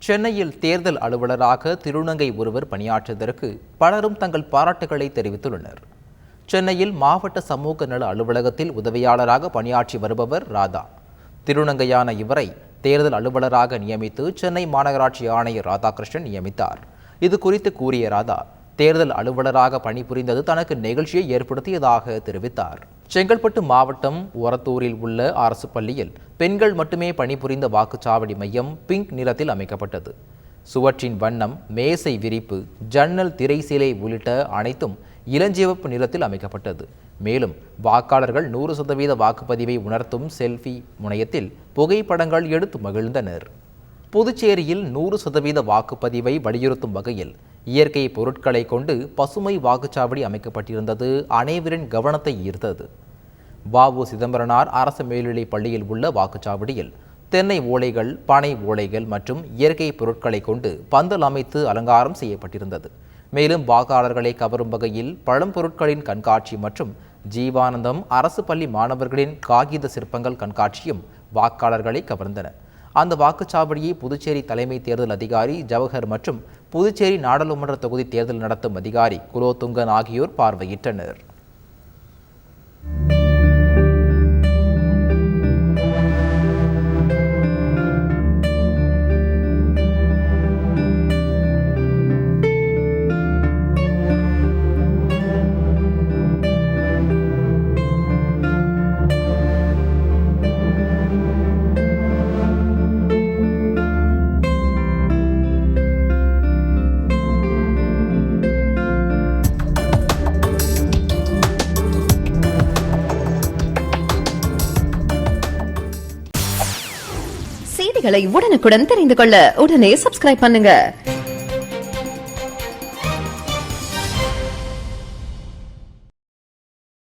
சென்னையில் தேர்தல் அலுவலராக திருநங்கை ஒருவர் பணியாற்றியதற்கு பலரும் தங்கள் பாராட்டுகளை தெரிவித்துள்ளனர். சென்னையில் மாவட்ட சமூக நல அலுவலகத்தில் உதவியாளராக பணியாற்றி வருபவர் ராதா. திருநங்கையான இவரை தேர்தல் அலுவலராக நியமித்து சென்னை மாநகராட்சி ஆணையர் ராதாகிருஷ்ணன் நியமித்தார். இது குறித்து கூறிய ராதா, தேர்தல் அலுவலராக பணிபுரிந்தது தனக்கு நெகிழ்ச்சியை ஏற்படுத்தியதாக தெரிவித்தார். செங்கல்பட்டு மாவட்டம் ஒரத்தூரில் உள்ள அரசு பள்ளியில் பெண்கள் மட்டுமே பணிபுரிந்த வாக்குச்சாவடி மையம் பிங்க் நிறத்தில் அமைக்கப்பட்டது. சுவற்றின் வண்ணம், மேசை விரிப்பு, ஜன்னல், திரைசீலை உள்ளிட்ட அனைத்தும் இளஞ்சிவப்பு நிறத்தில் அமைக்கப்பட்டது. மேலும் வாக்காளர்கள் 100% வாக்குப்பதிவை உணர்த்தும் செல்ஃபி முனையத்தில் புகைப்படங்கள் எடுத்து மகிழ்ந்தனர். புதுச்சேரியில் 100% வாக்குப்பதிவை வலியுறுத்தும் வகையில் இயற்கை பொருட்களை கொண்டு பசுமை வாக்குச்சாவடி அமைக்கப்பட்டிருந்தது அனைவரின் கவனத்தை ஈர்த்தது. வ.உ. சிதம்பரனார் அரசு மேல்நிலைப் பள்ளியில் உள்ள வாக்குச்சாவடியில் தென்னை ஓலைகள், பனை ஓலைகள் மற்றும் இயற்கை பொருட்களை கொண்டு பந்தல் அமைத்து அலங்காரம் செய்யப்பட்டிருந்தது. மேலும் வாக்காளர்களை கவரும் வகையில் பழம்பொருட்களின் கண்காட்சி மற்றும் ஜீவானந்தம் அரசு பள்ளி மாணவர்களின் காகித சிற்பங்கள் கண்காட்சியும் வாக்காளர்களை கவர்ந்தன. அந்த வாக்குச்சாவடியை புதுச்சேரி தலைமை தேர்தல் அதிகாரி ஜவஹர் மற்றும் புதுச்சேரி நாடாளுமன்ற தொகுதி தேர்தல் நடத்தும் அதிகாரி குலோத்துங்கன் ஆகியோர் பார்வையிட்டனர். செய்திகளை உடனுக்குடன் தெரிந்து கொள்ள உடனே சப்ஸ்கிரைப் பண்ணுங்க.